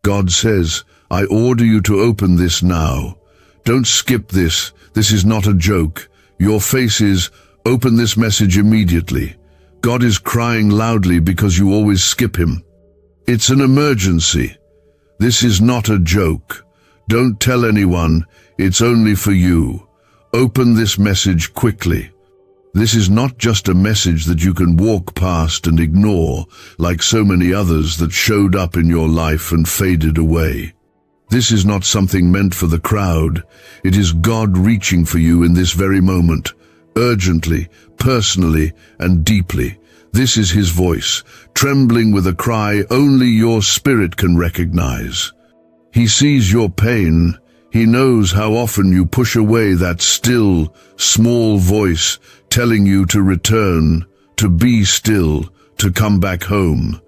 God says, I order you to open this now. Don't skip this. This is not a joke. Your face is, open this message immediately. God is crying loudly because you always skip him. It's an emergency. This is not a joke. Don't tell anyone. It's only for you. Open this message quickly. This is not just a message that you can walk past and ignore, like so many others that showed up in your life and faded away. This is not something meant for the crowd. It is God reaching for you in this very moment, urgently, personally, and deeply. This is his voice, trembling with a cry only your spirit can recognize. He sees your pain. He knows how often you push away that still, small voice telling you to return, to be still, to come back home.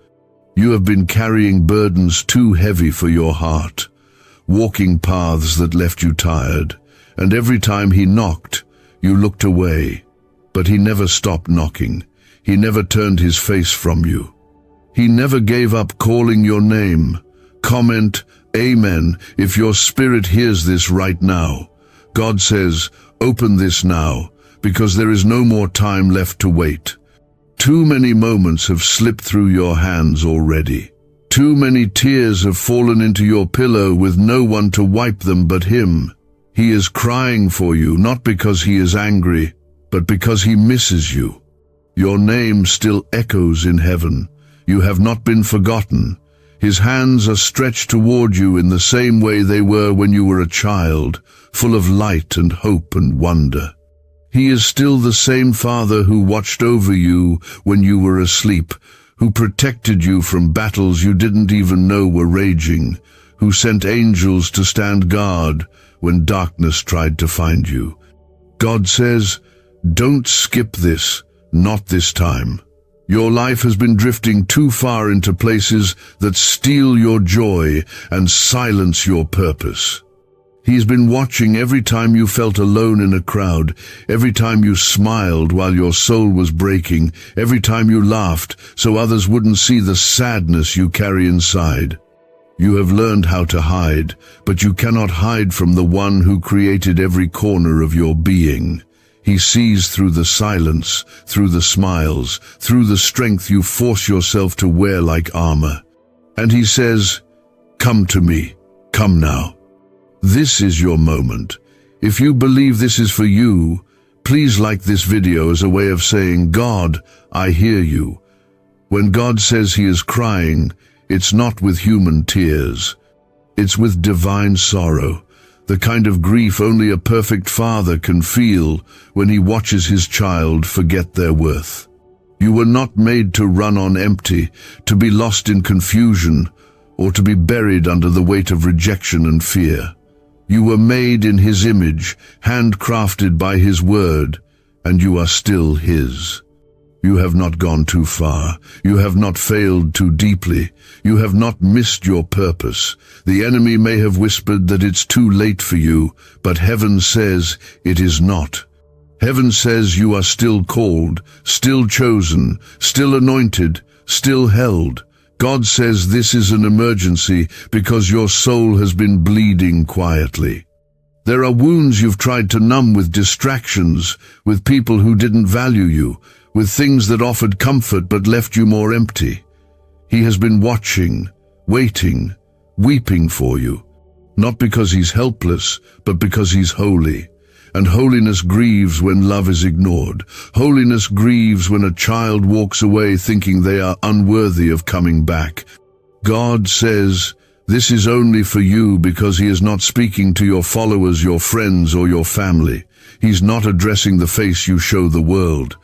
You have been carrying burdens too heavy for your heart, walking paths that left you tired, and every time he knocked, you looked away. But he never stopped knocking. He never turned his face from you. He never gave up calling your name. Comment, Amen, if your spirit hears this right now. God says, open this now, because there is no more time left to wait. Too many moments have slipped through your hands already. Too many tears have fallen into your pillow with no one to wipe them but him. He is crying for you, not because he is angry, but because he misses you. Your name still echoes in heaven. You have not been forgotten. His hands are stretched toward you in the same way they were when you were a child, full of light and hope and wonder. He is still the same Father who watched over you when you were asleep, who protected you from battles you didn't even know were raging, who sent angels to stand guard when darkness tried to find you. God says, don't skip this, not this time. Your life has been drifting too far into places that steal your joy and silence your purpose. He's been watching every time you felt alone in a crowd, every time you smiled while your soul was breaking, every time you laughed so others wouldn't see the sadness you carry inside. You have learned how to hide, but you cannot hide from the one who created every corner of your being. He sees through the silence, through the smiles, through the strength you force yourself to wear like armor. And he says, come to me, come now. This is your moment. If you believe this is for you, please like this video as a way of saying, God, I hear you. When God says he is crying, it's not with human tears. It's with divine sorrow. The kind of grief only a perfect father can feel when he watches his child forget their worth. You were not made to run on empty, to be lost in confusion, or to be buried under the weight of rejection and fear. You were made in his image, handcrafted by his word, and you are still his. You have not gone too far. You have not failed too deeply. You have not missed your purpose. The enemy may have whispered that it's too late for you, but heaven says it is not. Heaven says you are still called, still chosen, still anointed, still held. God says this is an emergency because your soul has been bleeding quietly. There are wounds you've tried to numb with distractions, with people who didn't value you, with things that offered comfort but left you more empty. He has been watching, waiting, weeping for you, not because he's helpless, but because he's holy. And holiness grieves when love is ignored. Holiness grieves when a child walks away thinking they are unworthy of coming back. God says, this is only for you because he is not speaking to your followers, your friends, or your family. He's not addressing the face you show the world.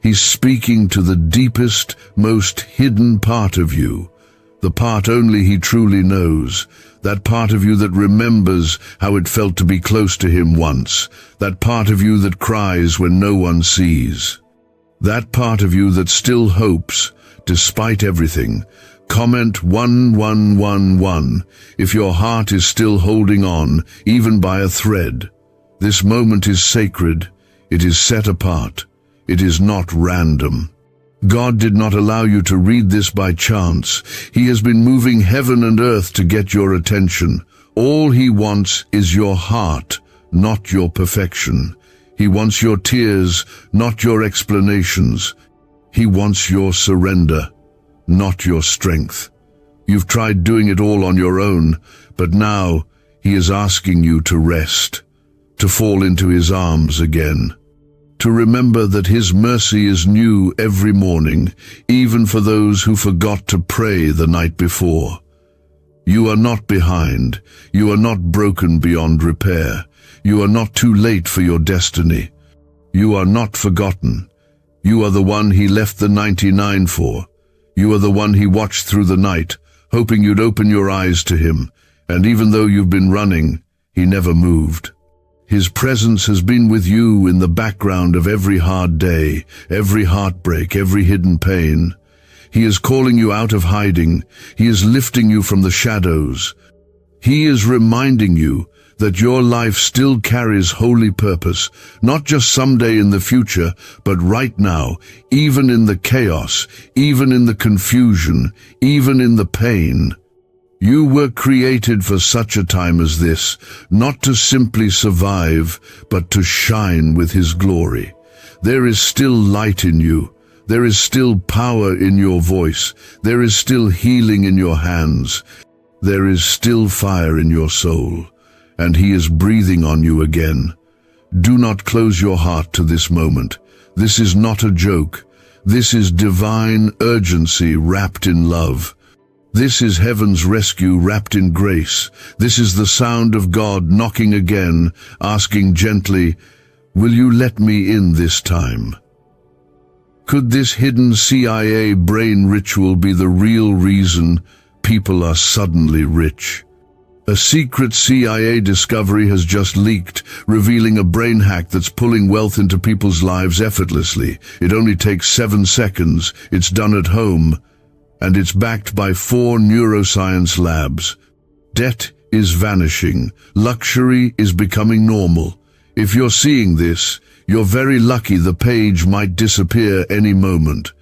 He's speaking to the deepest, most hidden part of you, the part only he truly knows, that part of you that remembers how it felt to be close to him once, that part of you that cries when no one sees, that part of you that still hopes, despite everything. Comment 1111 if your heart is still holding on, even by a thread. This moment is sacred. It is set apart. It is not random. God did not allow you to read this by chance. He has been moving heaven and earth to get your attention. All He wants is your heart, not your perfection. He wants your tears, not your explanations. He wants your surrender, not your strength. You've tried doing it all on your own, but now He is asking you to rest, to fall into His arms again, to remember that His mercy is new every morning, even for those who forgot to pray the night before. You are not behind. You are not broken beyond repair. You are not too late for your destiny. You are not forgotten. You are the one He left the 99 for. You are the one He watched through the night, hoping you'd open your eyes to Him. And even though you've been running, He never moved. His presence has been with you in the background of every hard day, every heartbreak, every hidden pain. He is calling you out of hiding. He is lifting you from the shadows. He is reminding you that your life still carries holy purpose, not just someday in the future, but right now, even in the chaos, even in the confusion, even in the pain. You were created for such a time as this, not to simply survive, but to shine with His glory. There is still light in you. There is still power in your voice. There is still healing in your hands. There is still fire in your soul, and He is breathing on you again. Do not close your heart to this moment. This is not a joke. This is divine urgency wrapped in love. This is heaven's rescue wrapped in grace. This is the sound of God knocking again, asking gently, "Will you let me in this time?" Could this hidden CIA brain ritual be the real reason people are suddenly rich? A secret CIA discovery has just leaked, revealing a brain hack that's pulling wealth into people's lives effortlessly. It only takes 7 seconds, it's done at home, and it's backed by 4 neuroscience labs. Debt is vanishing. Luxury is becoming normal. If you're seeing this, you're very lucky. The page might disappear any moment.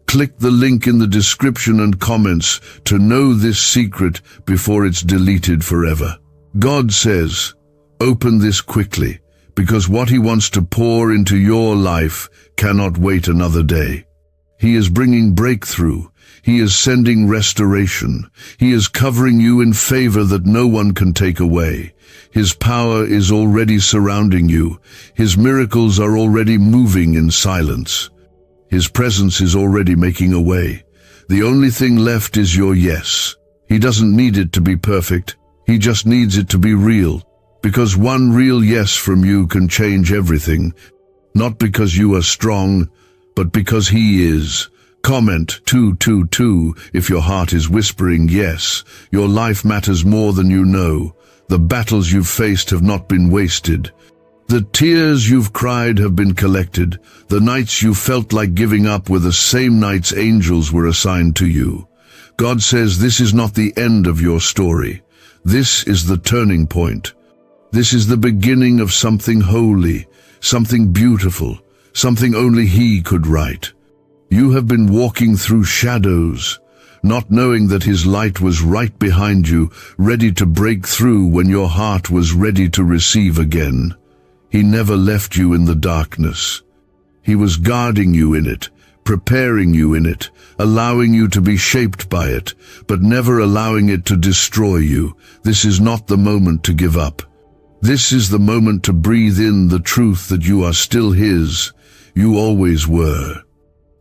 Click the link in the description and comments to know this secret before it's deleted forever. God says, open this quickly, because what He wants to pour into your life cannot wait another day. He is bringing breakthrough. He is sending restoration. He is covering you in favor that no one can take away. His power is already surrounding you. His miracles are already moving in silence. His presence is already making a way. The only thing left is your yes. He doesn't need it to be perfect. He just needs it to be real. Because one real yes from you can change everything. Not because you are strong, but because He is. Comment 222 if your heart is whispering yes. Your life matters more than you know. The battles you've faced have not been wasted. The tears you've cried have been collected. The nights you felt like giving up were the same nights angels were assigned to you. God says this is not the end of your story. This is the turning point. This is the beginning of something holy, something beautiful, something only He could write. You have been walking through shadows, not knowing that His light was right behind you, ready to break through when your heart was ready to receive again. He never left you in the darkness. He was guarding you in it, preparing you in it, allowing you to be shaped by it, but never allowing it to destroy you. This is not the moment to give up. This is the moment to breathe in the truth that you are still His. You always were.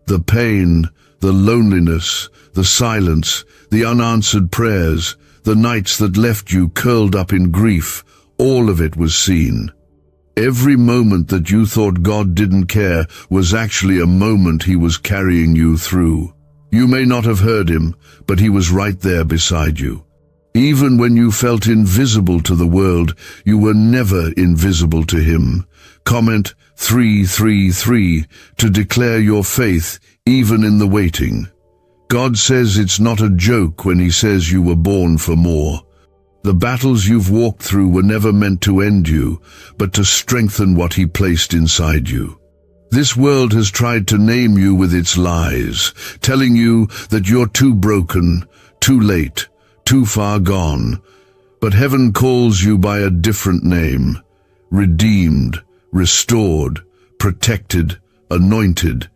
The pain, the loneliness, the silence, the unanswered prayers, the nights that left you curled up in grief, all of it was seen. Every moment that you thought God didn't care was actually a moment He was carrying you through. You may not have heard Him, but He was right there beside you. Even when you felt invisible to the world, you were never invisible to Him. Comment 333 to declare your faith even in the waiting. God says it's not a joke when He says you were born for more. The battles you've walked through were never meant to end you, but to strengthen what He placed inside you. This world has tried to name you with its lies, telling you that you're too broken, too late, too far gone. But heaven calls you by a different name: redeemed, restored, protected, anointed.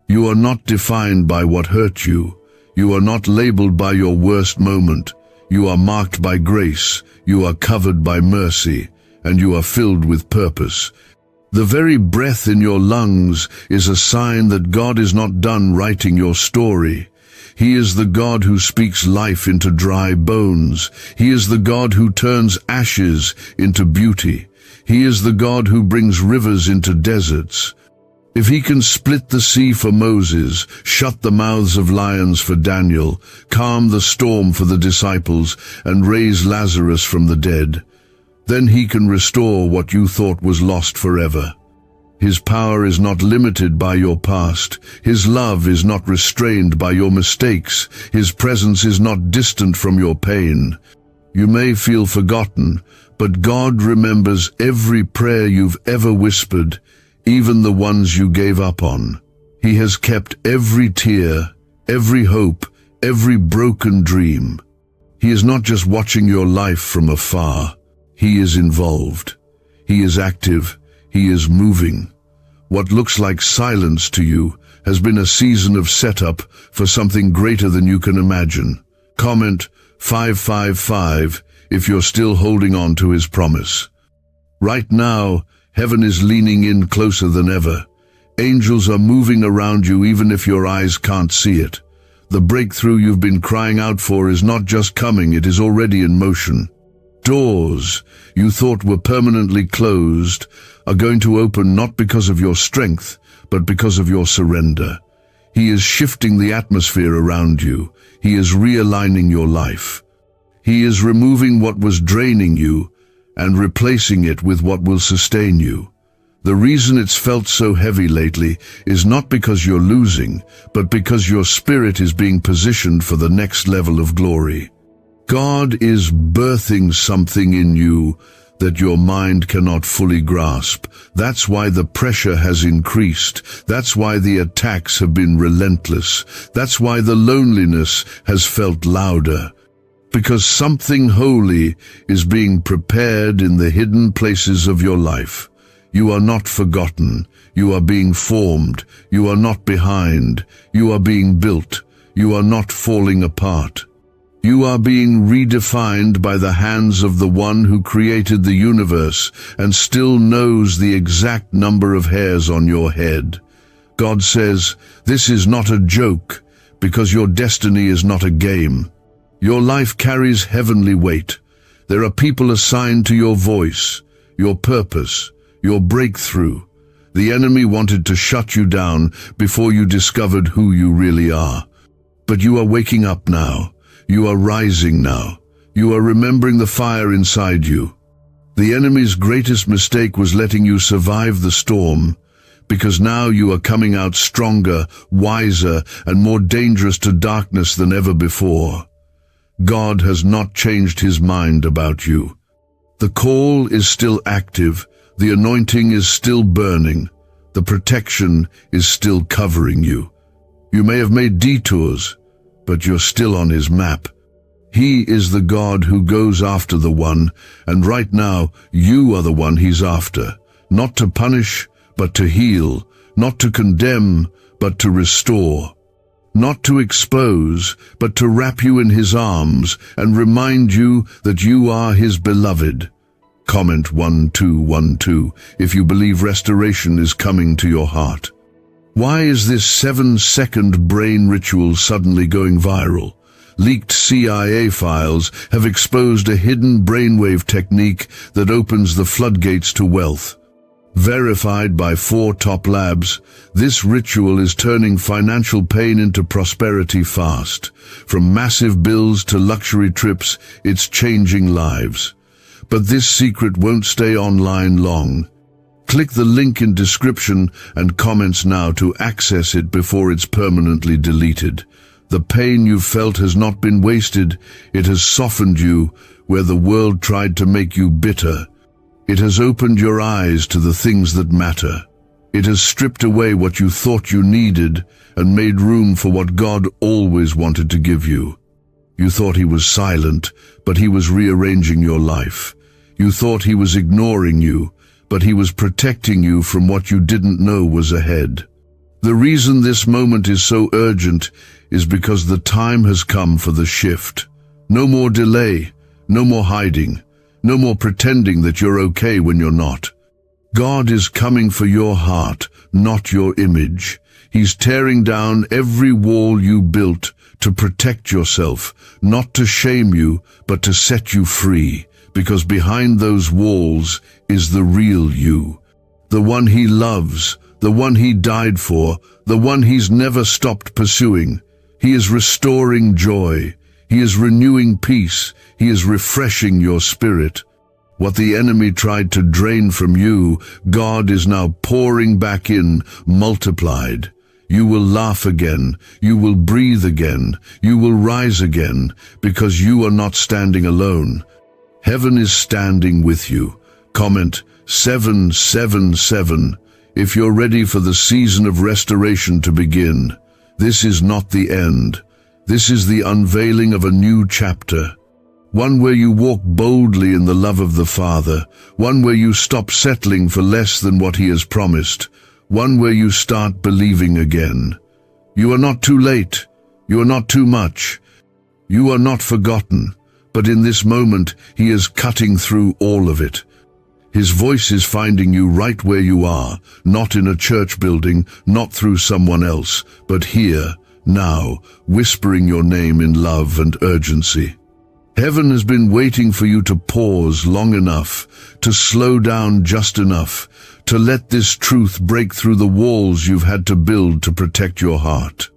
You are not defined by what hurt you. You are not labeled by your worst moment. You are marked by grace. You are covered by mercy, and you are filled with purpose. The very breath in your lungs is a sign that God is not done writing your story. He is the God who speaks life into dry bones. He is the God who turns ashes into beauty. He is the God who brings rivers into deserts. If he can split the sea for Moses, shut the mouths of lions for Daniel, calm the storm for the disciples, and raise Lazarus from the dead, then he can restore what you thought was lost forever. His power is not limited by your past. His love is not restrained by your mistakes. His presence is not distant from your pain. You may feel forgotten, but God remembers every prayer you've ever whispered, even the ones you gave up on. He has kept every tear, every hope, every broken dream. He is not just watching your life from afar. He is involved. He is active. He is moving. What looks like silence to you has been a season of setup for something greater than you can imagine. Comment 555 if you're still holding on to his promise. Right now, heaven is leaning in closer than ever. Angels are moving around you even if your eyes can't see it. The breakthrough you've been crying out for is not just coming, it is already in motion. Doors you thought were permanently closed are going to open not because of your strength, but because of your surrender. He is shifting the atmosphere around you. He is realigning your life. He is removing what was draining you and replacing it with what will sustain you. The reason it's felt so heavy lately is not because you're losing, but because your spirit is being positioned for the next level of glory. God is birthing something in you that your mind cannot fully grasp. That's why the pressure has increased. That's why the attacks have been relentless. That's why the loneliness has felt louder. Because something holy is being prepared in the hidden places of your life. You are not forgotten. You are being formed. You are not behind. You are being built. You are not falling apart. You are being redefined by the hands of the one who created the universe and still knows the exact number of hairs on your head. God says, this is not a joke, because your destiny is not a game. Your life carries heavenly weight. There are people assigned to your voice, your purpose, your breakthrough. The enemy wanted to shut you down before you discovered who you really are. But you are waking up now. You are rising now. You are remembering the fire inside you. The enemy's greatest mistake was letting you survive the storm, because now you are coming out stronger, wiser, and more dangerous to darkness than ever before. God has not changed his mind about you. The call is still active. The anointing is still burning. The protection is still covering you. You may have made detours, but you're still on his map. He is the God who goes after the one, and right now you are the one he's after. Not to punish, but to heal. Not to condemn, but to restore. Not to expose, but to wrap you in his arms and remind you that you are his beloved. Comment 1212 if you believe restoration is coming to your heart. Why is this 7-second brain ritual suddenly going viral? Leaked CIA files have exposed a hidden brainwave technique that opens the floodgates to wealth. Verified by 4 top labs, this ritual is turning financial pain into prosperity fast. From massive bills to luxury trips, it's changing lives. But this secret won't stay online long. Click the link in description and comments now to access it before it's permanently deleted. The pain you've felt has not been wasted. It has softened you where the world tried to make you bitter. It has opened your eyes to the things that matter. It has stripped away what you thought you needed and made room for what God always wanted to give you. You thought he was silent, but he was rearranging your life. You thought he was ignoring you, but he was protecting you from what you didn't know was ahead. The reason this moment is so urgent is because the time has come for the shift. No more delay, no more hiding, no more pretending that you're okay when you're not. God is coming for your heart, not your image. He's tearing down every wall you built to protect yourself, not to shame you, but to set you free, because behind those walls is the real you, the one he loves, the one he died for, the one he's never stopped pursuing. He is restoring joy. He is renewing peace. He is refreshing your spirit. What the enemy tried to drain from you, God is now pouring back in, multiplied. You will laugh again. You will breathe again. You will rise again, because you are not standing alone. Heaven is standing with you. Comment 777 if you're ready for the season of restoration to begin. This is not the end. This is the unveiling of a new chapter. One where you walk boldly in the love of the Father. One where you stop settling for less than what he has promised. One where you start believing again. You are not too late. You are not too much. You are not forgotten. But in this moment, he is cutting through all of it. His voice is finding you right where you are, not in a church building, not through someone else, but here, now, whispering your name in love and urgency. Heaven has been waiting for you to pause long enough, to slow down just enough, to let this truth break through the walls you've had to build to protect your heart.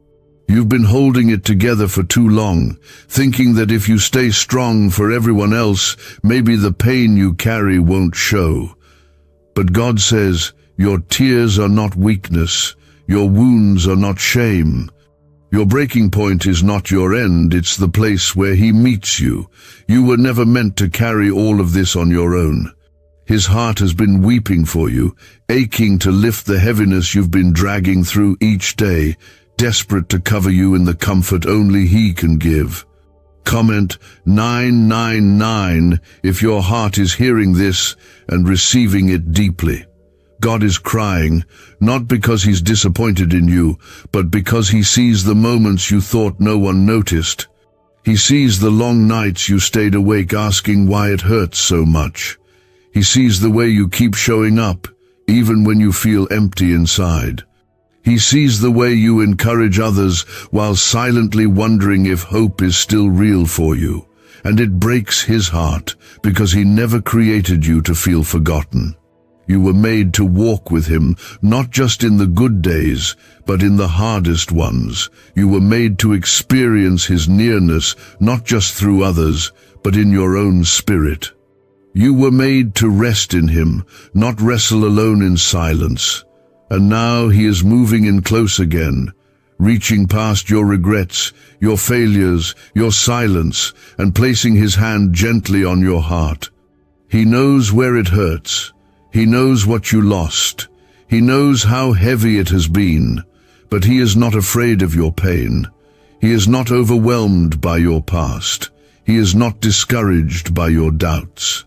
You've been holding it together for too long, thinking that if you stay strong for everyone else, maybe the pain you carry won't show. But God says, your tears are not weakness, your wounds are not shame. Your breaking point is not your end, it's the place where he meets you. You were never meant to carry all of this on your own. His heart has been weeping for you, aching to lift the heaviness you've been dragging through each day, desperate to cover you in the comfort only he can give. Comment 999 if your heart is hearing this and receiving it deeply. God is crying, not because he's disappointed in you, but because he sees the moments you thought no one noticed. He sees the long nights you stayed awake asking why it hurts so much. He sees the way you keep showing up, even when you feel empty inside. He sees the way you encourage others while silently wondering if hope is still real for you. And it breaks his heart, because he never created you to feel forgotten. You were made to walk with him, not just in the good days, but in the hardest ones. You were made to experience his nearness, not just through others, but in your own spirit. You were made to rest in him, not wrestle alone in silence. And now he is moving in close again, reaching past your regrets, your failures, your silence, and placing his hand gently on your heart. He knows where it hurts. He knows what you lost. He knows how heavy it has been, but he is not afraid of your pain. He is not overwhelmed by your past. He is not discouraged by your doubts.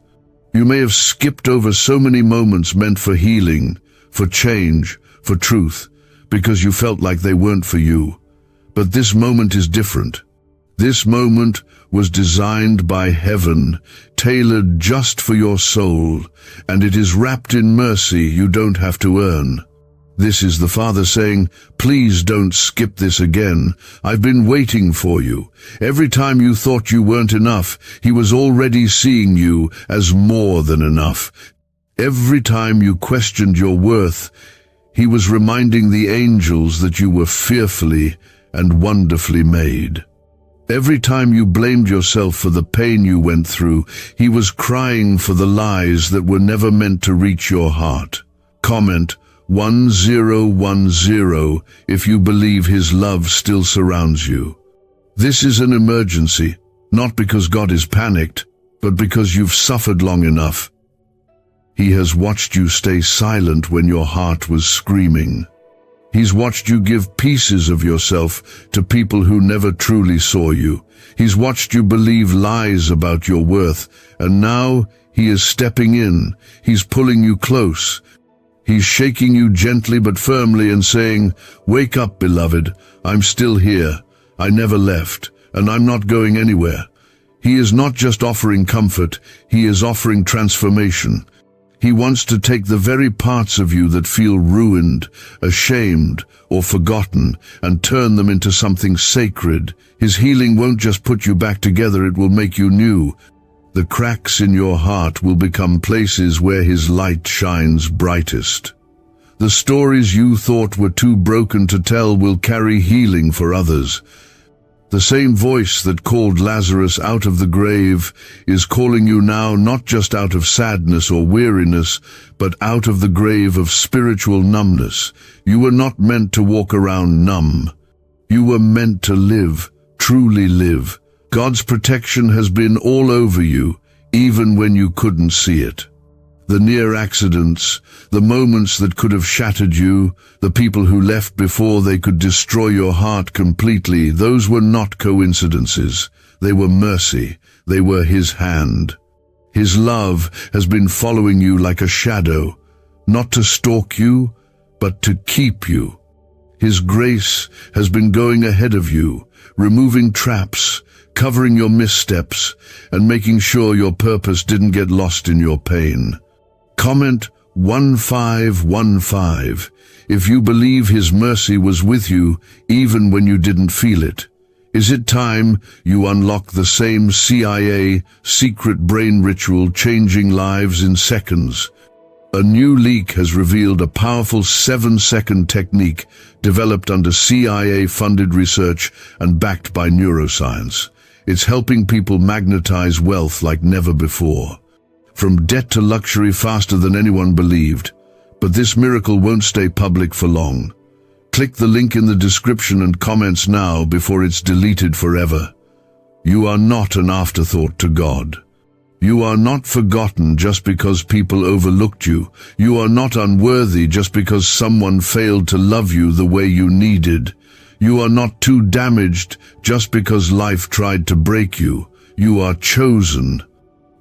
You may have skipped over so many moments meant for healing, for change, for truth, because you felt like they weren't for you. But this moment is different. This moment was designed by heaven, tailored just for your soul, and it is wrapped in mercy you don't have to earn. This is the Father saying, please don't skip this again. I've been waiting for you. Every time you thought you weren't enough, he was already seeing you as more than enough. Every time you questioned your worth, he was reminding the angels that you were fearfully and wonderfully made. Every time you blamed yourself for the pain you went through, he was crying for the lies that were never meant to reach your heart. Comment 1010 if you believe his love still surrounds you. This is an emergency, not because God is panicked, but because you've suffered long enough. He has watched you stay silent when your heart was screaming. He's watched you give pieces of yourself to people who never truly saw you. He's watched you believe lies about your worth, and now he is stepping in. He's pulling you close. He's shaking you gently but firmly and saying, "Wake up, beloved. I'm still here. I never left, and I'm not going anywhere." He is not just offering comfort, he is offering transformation. He wants to take the very parts of you that feel ruined, ashamed, or forgotten and turn them into something sacred. His healing won't just put you back together, it will make you new. The cracks in your heart will become places where his light shines brightest. The stories you thought were too broken to tell will carry healing for others. The same voice that called Lazarus out of the grave is calling you now, not just out of sadness or weariness, but out of the grave of spiritual numbness. You were not meant to walk around numb. You were meant to live, truly live. God's protection has been all over you, even when you couldn't see it. The near accidents, the moments that could have shattered you, the people who left before they could destroy your heart completely, those were not coincidences. They were mercy. They were his hand. His love has been following you like a shadow, not to stalk you, but to keep you. His grace has been going ahead of you, removing traps, covering your missteps, and making sure your purpose didn't get lost in your pain. Comment 1515 if you believe his mercy was with you even when you didn't feel it. Is it time you unlock the same CIA secret brain ritual changing lives in seconds? A new leak has revealed a powerful 7-second technique developed under CIA-funded research and backed by neuroscience. It's helping people magnetize wealth like never before. From debt to luxury faster than anyone believed. But this miracle won't stay public for long. Click the link in the description and comments now before it's deleted forever. You are not an afterthought to God. You are not forgotten just because people overlooked you. You are not unworthy just because someone failed to love you the way you needed. You are not too damaged just because life tried to break you. You are chosen.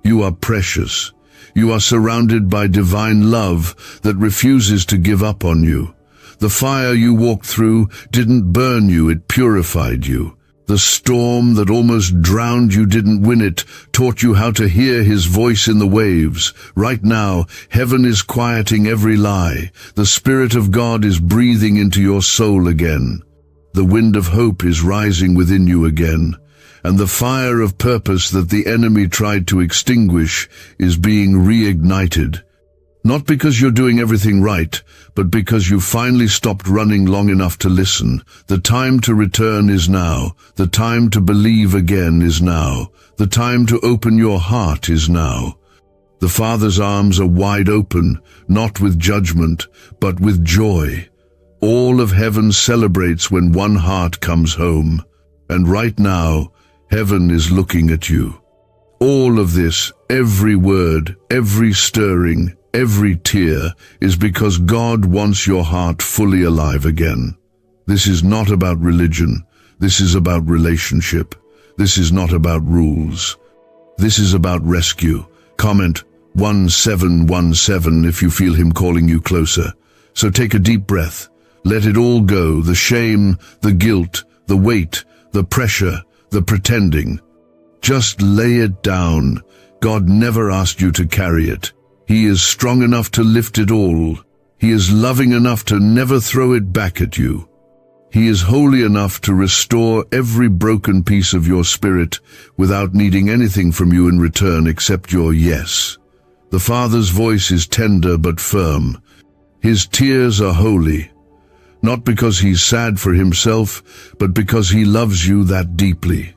You are precious. You are surrounded by divine love that refuses to give up on you. The fire you walked through didn't burn you, it purified you. The storm that almost drowned you didn't win it, taught you how to hear his voice in the waves. Right now, heaven is quieting every lie. The Spirit of God is breathing into your soul again. The wind of hope is rising within you again. And the fire of purpose that the enemy tried to extinguish is being reignited. Not because you're doing everything right, but because you finally stopped running long enough to listen. The time to return is now. The time to believe again is now. The time to open your heart is now. The Father's arms are wide open, not with judgment, but with joy. All of heaven celebrates when one heart comes home. And right now, heaven is looking at you. All of this, every word, every stirring, every tear, is because God wants your heart fully alive again. This is not about religion. This is about relationship. This is not about rules. This is about rescue. Comment 1717 if you feel him calling you closer. So take a deep breath. Let it all go, the shame, the guilt, the weight, the pressure, the pretending. Just lay it down. God never asked you to carry it. He is strong enough to lift it all. He is loving enough to never throw it back at you. He is holy enough to restore every broken piece of your spirit without needing anything from you in return except your yes. The Father's voice is tender but firm. His tears are holy. Not because he's sad for himself, but because he loves you that deeply.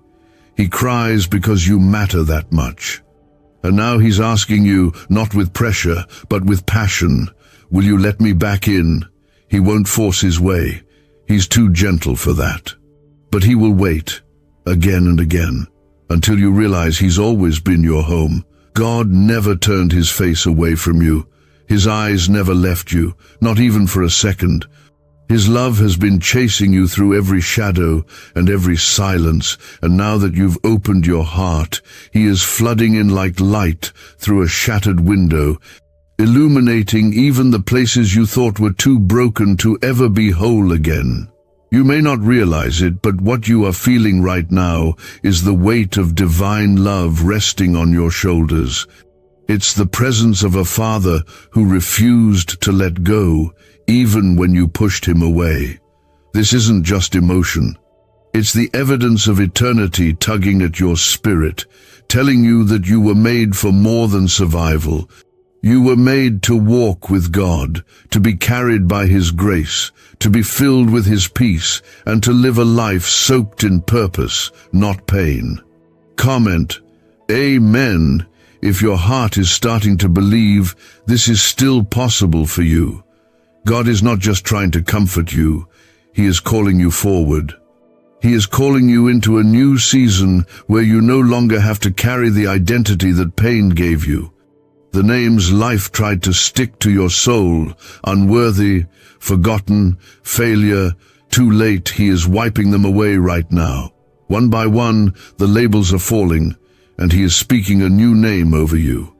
He cries because you matter that much. And now he's asking you, not with pressure, but with passion, will you let me back in? He won't force his way. He's too gentle for that. But he will wait, again and again, until you realize he's always been your home. God never turned his face away from you. His eyes never left you, not even for a second. His love has been chasing you through every shadow and every silence, and now that you've opened your heart, he is flooding in like light through a shattered window, illuminating even the places you thought were too broken to ever be whole again. You may not realize it, but what you are feeling right now is the weight of divine love resting on your shoulders. It's the presence of a Father who refused to let go, even when you pushed him away. This isn't just emotion. It's the evidence of eternity tugging at your spirit, telling you that you were made for more than survival. You were made to walk with God, to be carried by his grace, to be filled with his peace, and to live a life soaked in purpose, not pain. Comment, Amen, if your heart is starting to believe this is still possible for you. God is not just trying to comfort you, he is calling you forward. He is calling you into a new season where you no longer have to carry the identity that pain gave you. The names life tried to stick to your soul, unworthy, forgotten, failure, too late, he is wiping them away right now. One by one, the labels are falling, and he is speaking a new name over you.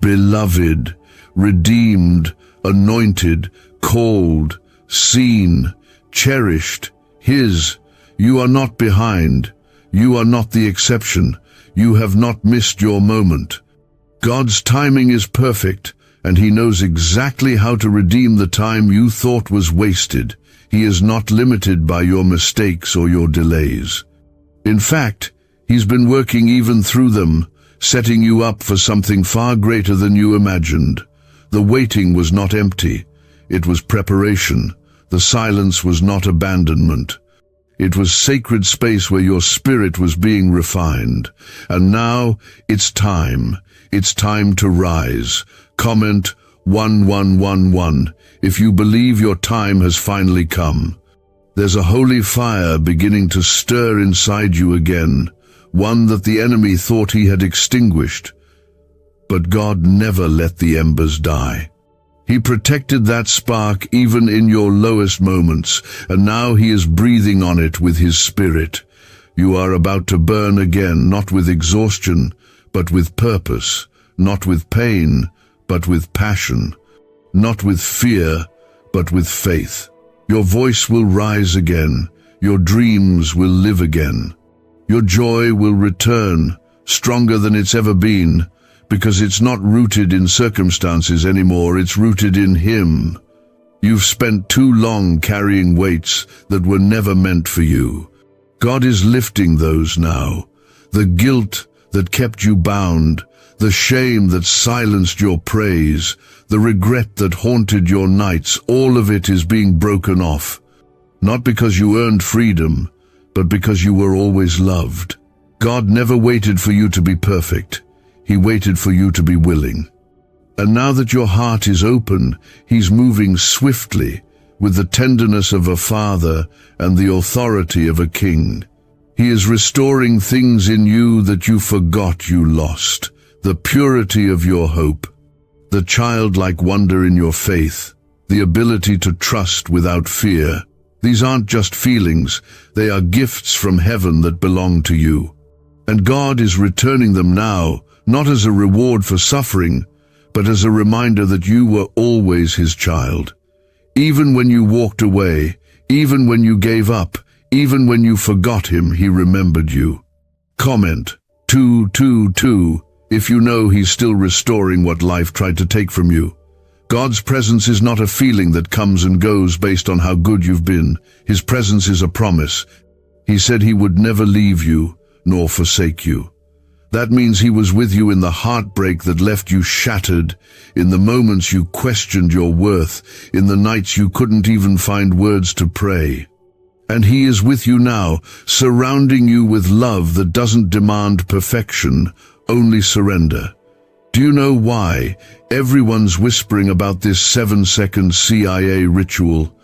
Beloved, redeemed, anointed, called, seen, cherished, his. You are not behind. You are not the exception. You have not missed your moment. God's timing is perfect, and he knows exactly how to redeem the time you thought was wasted. He is not limited by your mistakes or your delays. In fact, he's been working even through them, setting you up for something far greater than you imagined. The waiting was not empty. It was preparation. The silence was not abandonment. It was sacred space where your spirit was being refined. And now, it's time. It's time to rise. Comment 1111 if you believe your time has finally come. There's a holy fire beginning to stir inside you again, one that the enemy thought he had extinguished. But God never let the embers die. He protected that spark even in your lowest moments, and now he is breathing on it with his spirit. You are about to burn again, not with exhaustion, but with purpose, not with pain, but with passion, not with fear, but with faith. Your voice will rise again, your dreams will live again. Your joy will return, stronger than it's ever been, because it's not rooted in circumstances anymore, it's rooted in him. You've spent too long carrying weights that were never meant for you. God is lifting those now. The guilt that kept you bound, the shame that silenced your praise, the regret that haunted your nights, all of it is being broken off. Not because you earned freedom, but because you were always loved. God never waited for you to be perfect. He waited for you to be willing. And now that your heart is open, he's moving swiftly with the tenderness of a father and the authority of a king. He is restoring things in you that you forgot you lost, the purity of your hope, the childlike wonder in your faith, the ability to trust without fear. These aren't just feelings, they are gifts from heaven that belong to you. And God is returning them now, not as a reward for suffering, but as a reminder that you were always his child. Even when you walked away, even when you gave up, even when you forgot him, he remembered you. Comment 222 if you know he's still restoring what life tried to take from you. God's presence is not a feeling that comes and goes based on how good you've been. His presence is a promise. He said he would never leave you nor forsake you. That means he was with you in the heartbreak that left you shattered, in the moments you questioned your worth, in the nights you couldn't even find words to pray. And he is with you now, surrounding you with love that doesn't demand perfection, only surrender. Do you know why everyone's whispering about this 7-second CIA ritual?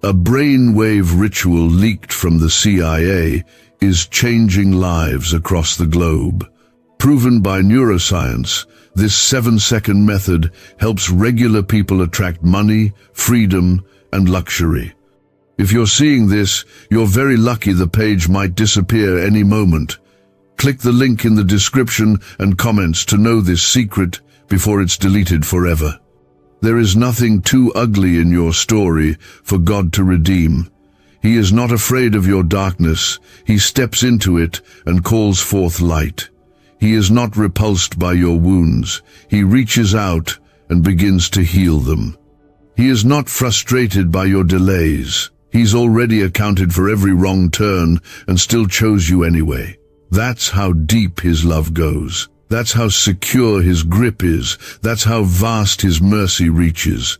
A brainwave ritual leaked from the CIA is changing lives across the globe. Proven by neuroscience, this 7-second method helps regular people attract money, freedom, and luxury. If you're seeing this, you're very lucky. The page might disappear any moment. Click the link in the description and comments to know this secret before it's deleted forever. There is nothing too ugly in your story for God to redeem. He is not afraid of your darkness. He steps into it and calls forth light. He is not repulsed by your wounds. He reaches out and begins to heal them. He is not frustrated by your delays. He's already accounted for every wrong turn and still chose you anyway. That's how deep his love goes. That's how secure his grip is. That's how vast his mercy reaches.